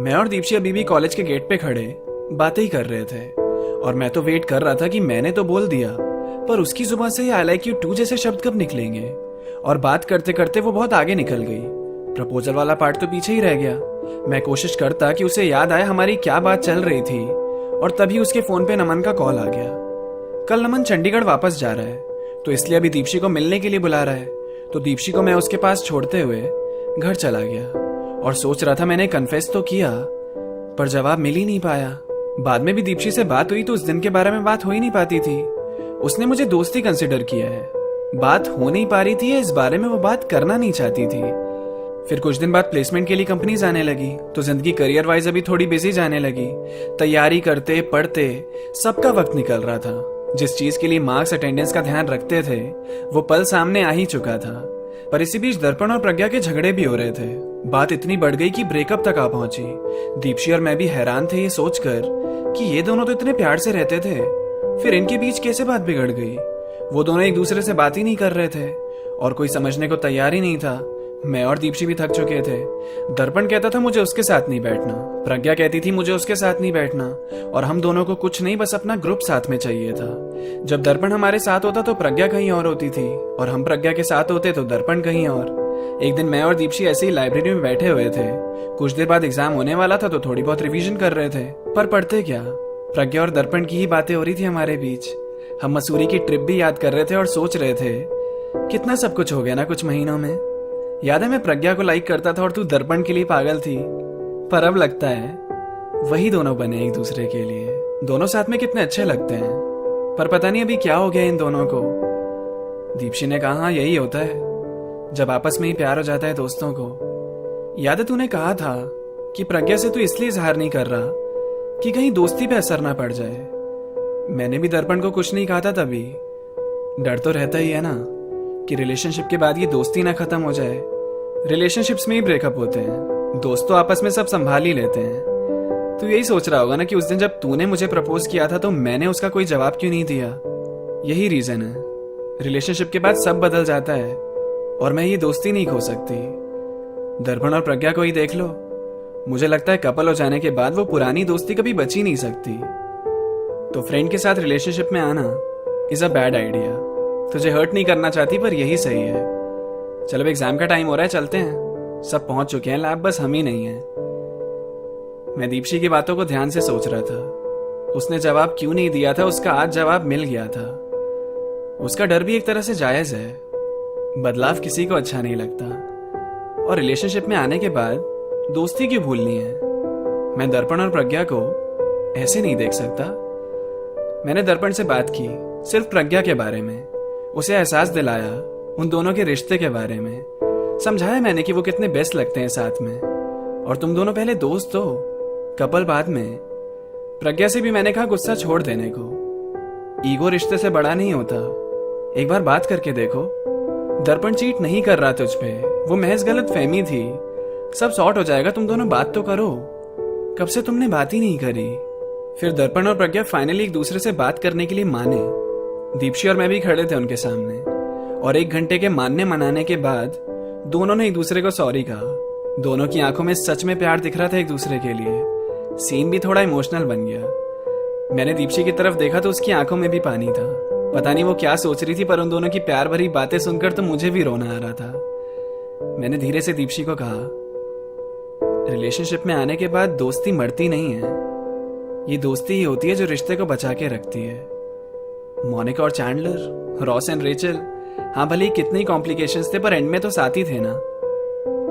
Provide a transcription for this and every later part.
मैं और दीप्शी अभी भी कॉलेज के गेट पे खड़े बातें ही कर रहे थे और मैं तो वेट कर रहा था कि मैंने तो बोल दिया, पर उसकी जुबान से आई लाइक यू टू जैसे शब्द कब निकलेंगे। और बात करते करते वो बहुत आगे निकल गई। प्रपोजल वाला पार्ट तो पीछे ही रह गया। मैं कोशिश करता कि उसे याद आए हमारी क्या बात चल रही थी, और तभी उसके फोन पे नमन का कॉल आ गया। कल नमन चंडीगढ़ वापस जा रहा है, तो इसलिए अभी दीप्शी को मिलने के लिए बुला रहा है। तो दीप्शी को मैं उसके पास छोड़ते हुए घर चला गया और सोच रहा था मैंने कन्फेस तो किया, पर जवाब मिल ही नहीं पाया। बाद में भी दीप्शी से बात हुई तो उस दिन के बारे में बात हो ही नहीं पाती थी। उसने मुझे दोस्ती कंसिडर किया है, बात हो नहीं पा रही थी या इस बारे में वो बात करना नहीं चाहती थी। फिर कुछ दिन बाद प्लेसमेंट के लिए कंपनीज आने लगी, तो जिंदगी करियर वाइज अभी थोड़ी बिजी जाने लगी। तैयारी करते पढ़ते सबका वक्त निकल रहा था। जिस चीज के लिए मार्क्स अटेंडेंस का ध्यान रखते थे वो पल सामने आ ही चुका था। पर इसी बीच दर्पण और प्रज्ञा के झगड़े भी हो रहे थे। बात इतनी बढ़ गई कि ब्रेकअप तक आ पहुंची। दीप्शी और मैं भी हैरान थे ये सोचकर कि ये दोनों तो इतने प्यार से रहते थे, फिर इनके बीच कैसे बात बिगड़ गई। वो दोनों एक दूसरे से बात ही नहीं कर रहे थे और कोई समझने को तैयार ही नहीं था। मैं और दीप्शी भी थक चुके थे। दर्पण कहता था मुझे उसके साथ नहीं बैठना, प्रज्ञा कहती थी मुझे उसके साथ नहीं बैठना, और हम दोनों को कुछ नहीं बस अपना ग्रुप साथ में चाहिए था। जब दर्पण हमारे साथ होता तो प्रज्ञा कहीं और होती थी, और हम प्रज्ञा के साथ होते तो दर्पण कहीं और। एक दिन मैं और दीप्शी ऐसे ही लाइब्रेरी में बैठे हुए थे। कुछ देर बाद एग्जाम होने वाला था तो थोड़ी बहुत रिवीजन कर रहे थे, पर पढ़ते क्या। प्रज्ञा और दर्पण की ही बातें हो रही थी हमारे बीच। हम मसूरी की ट्रिप भी याद कर रहे थे और सोच रहे थे कितना सब कुछ हो गया ना कुछ महीनों में। याद है मैं प्रज्ञा को लाइक करता था और तू दर्पण के लिए पागल थी, पर अब लगता है वही दोनों बने एक दूसरे के लिए। दोनों साथ में कितने अच्छे लगते हैं, पर पता नहीं अभी क्या हो गया इन दोनों को। दीप्शी ने कहा हाँ यही होता है जब आपस में ही प्यार हो जाता है दोस्तों को। याद है तूने कहा था कि प्रज्ञा से तू इसलिए इजहार नहीं कर रहा कि कहीं दोस्ती पे असर ना पड़ जाए। मैंने भी दर्पण को कुछ नहीं कहा था तभी। डर तो रहता ही है ना कि रिलेशनशिप के बाद ये दोस्ती ना खत्म हो जाए। रिलेशनशिप्स में ही ब्रेकअप होते हैं, दोस्त तो आपस में सब संभाल ही लेते हैं। तू यही सोच रहा होगा ना कि उस दिन जब तूने मुझे प्रपोज किया था तो मैंने उसका कोई जवाब क्यों नहीं दिया। यही रीजन है, रिलेशनशिप के बाद सब बदल जाता है और मैं ये दोस्ती नहीं खो सकती। दर्पण और प्रज्ञा को ही देख लो, मुझे लगता है कपल हो जाने के बाद वो पुरानी दोस्ती कभी बच ही नहीं सकती। तो फ्रेंड के साथ रिलेशनशिप में आना इज अ बैड आइडिया। तुझे हर्ट नहीं करना चाहती पर यही सही है। चलो अब एग्जाम का टाइम हो रहा है, चलते हैं। सब पहुंच चुके हैं लैब, बस हम ही नहीं हैं। मैं दीप्शी की बातों को ध्यान से सोच रहा था। उसने जवाब क्यों नहीं दिया था, उसका आज जवाब मिल गया था। उसका डर भी एक तरह से जायज है। बदलाव किसी को अच्छा नहीं लगता, और रिलेशनशिप में आने के बाद दोस्ती क्यों भूलनी है। मैं दर्पण और प्रज्ञा को ऐसे नहीं देख सकता। मैंने दर्पण से बात की सिर्फ प्रज्ञा के बारे में, उसे एहसास दिलाया उन दोनों के रिश्ते के बारे में। समझाया मैंने कि वो कितने बेस्ट लगते हैं साथ में, और तुम दोनों पहले दोस्त हो, कपल बाद में। प्रज्ञा से भी मैंने कहा गुस्सा छोड़ देने को, ईगो रिश्ते से बड़ा नहीं होता, एक बार बात करके देखो। दर्पण चीट नहीं कर रहा तुझ पे, वो महज गलत फहमी थी, सब सॉर्ट हो जाएगा, तुम दोनों बात तो करो। कब से तुमने बात ही नहीं करी। फिर दर्पण और प्रज्ञा फाइनली एक दूसरे से बात करने के लिए माने। दीप्शी और मैं भी खड़े थे उनके सामने, और 1 घंटे के मानने मनाने के बाद दोनों ने एक दूसरे को सॉरी कहा। दोनों की आंखों में सच में प्यार दिख रहा था एक दूसरे के लिए। सीन भी थोड़ा इमोशनल बन गया। मैंने दीप्शी की तरफ देखा तो उसकी आंखों में भी पानी था। पता नहीं वो क्या सोच रही थी, पर उन दोनों की प्यार भरी बातें सुनकर तो मुझे भी रोना आ रहा था। मैंने धीरे से दीप्शी को कहा, रिलेशनशिप में आने के बाद दोस्ती मरती नहीं है, ये दोस्ती ही होती है जो रिश्ते को बचा के रखती है। मोनिका और चैंडलर, रॉस एंड रेचल, हाँ भले ही कितने कॉम्प्लिकेशंस थे पर एंड में तो साथ ही थे ना।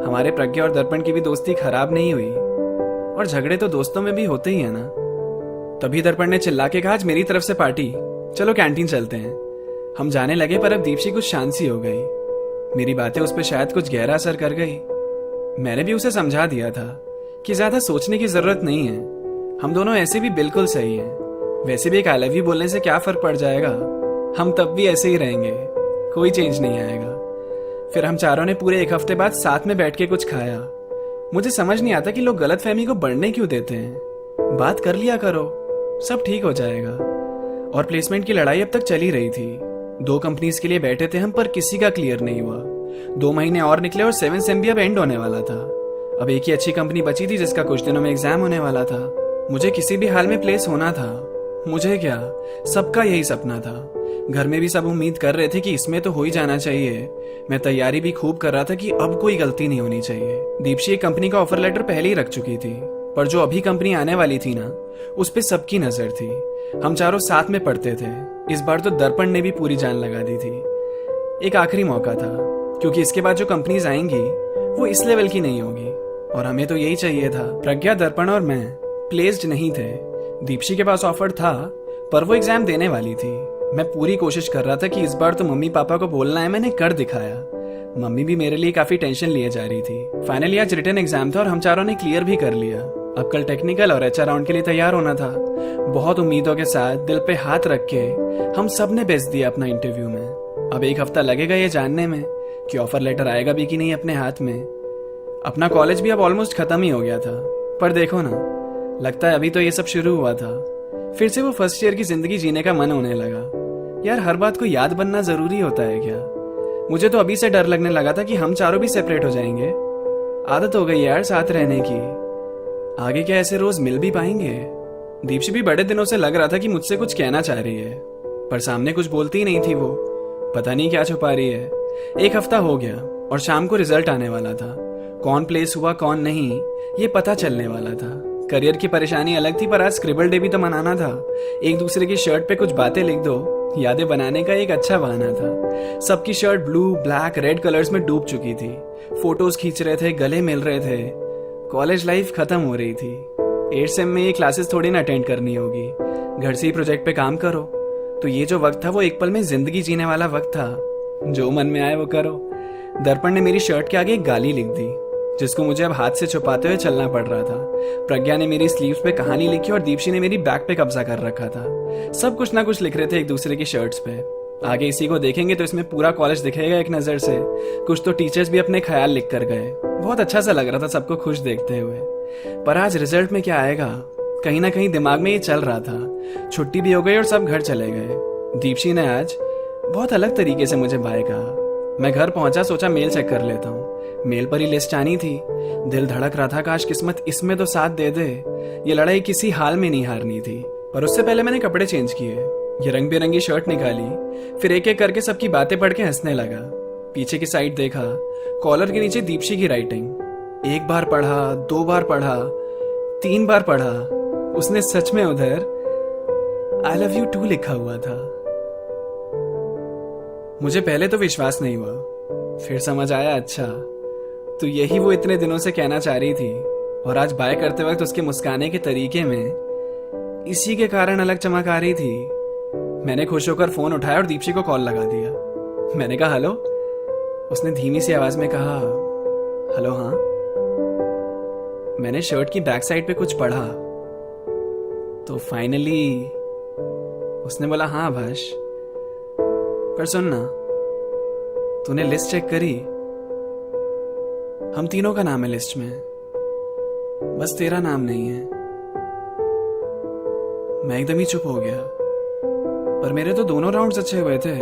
हमारे प्रज्ञा और दर्पण की भी दोस्ती खराब नहीं हुई, और झगड़े तो दोस्तों में भी होते ही है ना। तभी दर्पण ने चिल्ला के कहा आज मेरी तरफ से पार्टी, चलो कैंटीन चलते हैं। हम जाने लगे, पर अब दीप्शी कुछ शांत सी हो गई। मेरी बातें उस पर शायद कुछ गहरा असर कर गई। मैंने भी उसे समझा दिया था कि ज्यादा सोचने की जरूरत नहीं है, हम दोनों ऐसे भी बिल्कुल सही हैं। वैसे भी एक आई लव यू बोलने से क्या फर्क पड़ जाएगा, हम तब भी ऐसे ही रहेंगे, कोई चेंज नहीं आएगा। फिर हम चारों ने पूरे 1 हफ्ते बाद साथ में बैठ के कुछ खाया। मुझे समझ नहीं आता कि लोग गलत फहमी को बढ़ने क्यों देते हैं। बात कर लिया करो, सब ठीक हो जाएगा। और प्लेसमेंट की लड़ाई अब तक चली रही थी। 2 कंपनीज के लिए बैठे थे हम, पर किसी का क्लियर नहीं हुआ। 2 महीने और निकले और 7 सेम भी अब एंड होने वाला था। अब एक ही अच्छी कंपनी बची थी जिसका कुछ दिनों में एग्जाम होने वाला था। मुझे किसी भी हाल में प्लेस होना था। मुझे क्या, सबका यही सपना था। घर में भी सब उम्मीद कर रहे थे कि इसमें तो हो ही जाना चाहिए। मैं तैयारी भी खूब कर रहा था कि अब कोई गलती नहीं होनी चाहिए। दीपशी एक कंपनी का ऑफर लेटर पहले ही रख चुकी थी, पर जो अभी कंपनी आने वाली थी ना, उस पे सबकी नजर थी। हम चारों साथ में पढ़ते थे। इस बार तो दर्पण ने भी पूरी जान लगा दी थी। एक आखिरी मौका था, क्योंकि इसके बाद जो कंपनीज आएंगी वो इस लेवल की नहीं होगी, और हमें तो यही चाहिए था। प्रज्ञा, दर्पण और मैं प्लेस्ड नहीं थे। दीपशी के पास ऑफर था, पर वो एग्जाम देने वाली थी। मैं पूरी कोशिश कर रहा था कि इस बार तो मम्मी पापा को बोलना है, मैंने कर दिखाया। मम्मी भी मेरे लिए काफी टेंशन लिए जा रही थी। फाइनली आज रिटन एग्जाम था और हम चारों ने क्लियर भी कर लिया। अब कल टेक्निकल और एचआर राउंड के लिए तैयार होना था। बहुत उम्मीदों के साथ दिल पे हाथ रख के हम सब ने बेस्ट दिया अपना इंटरव्यू में। अब एक हफ्ता लगेगा ये जानने में कि ऑफर लेटर आएगा भी कि नहीं अपने हाथ में। अपना कॉलेज भी अब ऑलमोस्ट खत्म ही हो गया था, पर देखो ना, लगता है अभी तो ये सब शुरू हुआ था। फिर से वो फर्स्ट ईयर की जिंदगी जीने का मन होने लगा। यार, हर बात को याद बनना जरूरी होता है क्या? मुझे तो अभी से डर लगने लगा था कि हम चारों भी सेपरेट हो जाएंगे। आदत हो गई यार साथ रहने की। आगे क्या ऐसे रोज मिल भी पाएंगे? दीपशी भी बड़े दिनों से लग रहा था कि मुझसे कुछ कहना चाह रही है, पर सामने कुछ बोलती ही नहीं थी वो। पता नहीं क्या छुपा रही है। एक हफ्ता हो गया और शाम को रिजल्ट आने वाला था। कौन प्लेस हुआ कौन नहीं, ये पता चलने वाला था। करियर की परेशानी अलग थी, पर आज स्क्रिबल डे भी तो मनाना था। एक दूसरे की शर्ट पे कुछ बातें लिख दो, यादें बनाने का एक अच्छा बहाना था। सबकी shirt blue, black, red colours में डूब चुकी थी। फोटोज खींच रहे थे, गले मिल रहे थे। कॉलेज लाइफ खत्म हो रही थी। 8 सेम में ये क्लासेस थोड़ी ना अटेंड करनी होगी, घर से ही प्रोजेक्ट पे काम करो। तो ये जो वक्त था वो एक पल में जिंदगी जीने वाला वक्त था। जो मन में आए वो करो। दर्पण ने मेरी शर्ट के आगे एक गाली लिख दी, जिसको मुझे अब हाथ से छुपाते हुए चलना पड़ रहा था। प्रज्ञा ने मेरी स्लीव्स पे कहानी लिखी और दीपशी ने मेरी बैक पे कब्जा कर रखा था। सब कुछ ना कुछ लिख रहे थे एक दूसरे की शर्ट्स पे। आगे इसी को देखेंगे तो इसमें पूरा कॉलेज दिखेगा एक नजर से। कुछ तो टीचर्स भी अपने ख्याल लिख कर गए। बहुत अच्छा सा लग रहा था सबको खुश देखते हुए। पर आज रिजल्ट में क्या आएगा, कहीं ना कहीं दिमाग में ये चल रहा था। छुट्टी भी हो गई और सब घर चले गए। दीपशी ने आज बहुत अलग तरीके से मुझे बाय कहा। मैं घर पहुंचा, सोचा मेल चेक कर लेता हूँ। मेल पर ही लिस्ट आनी थी। दिल धड़क रहा था, काश किस्मत इसमें तो साथ दे दे। ये लड़ाई किसी हाल में नहीं हारनी थी। पर उससे पहले मैंने कपड़े चेंज किए, ये रंग बिरंगी शर्ट निकाली, फिर एक एक करके सबकी बातें पढ़ के हंसने लगा। पीछे की साइड देखा, कॉलर के नीचे दीपशी की राइटिंग। एक बार पढ़ा, 2 बार पढ़ा, 3 बार पढ़ा। उसने सच में उधर आई लव यू टू लिखा हुआ था। मुझे पहले तो विश्वास नहीं हुआ, फिर समझ आया, अच्छा तो यही वो इतने दिनों से कहना चाह रही थी। और आज बाय करते वक्त उसके मुस्काने के तरीके में इसी के कारण अलग चमक आ रही थी। मैंने खुश होकर फोन उठाया और दीपशी को कॉल लगा दिया। मैंने कहा हेलो। उसने धीमी सी आवाज में कहा हेलो। हाँ। मैंने शर्ट की बैक साइड पे कुछ पढ़ा, तो फाइनली उसने बोला हाँ आभाष, पर सुन ना, तूने लिस्ट चेक करी? हम तीनों का नाम है लिस्ट में, बस तेरा नाम नहीं है। मैं एकदम ही चुप हो गया, पर मेरे तो दोनों राउंड्स अच्छे हुए थे,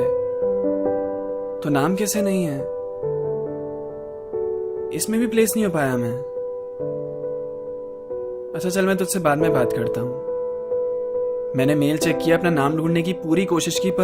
तो नाम कैसे नहीं है? इसमें भी प्लेस नहीं हो पाया मैं। अच्छा चल, मैं तुझसे बाद में बात करता हूं। मैंने मेल चेक किया, अपना नाम ढूंढने की पूरी कोशिश की, पर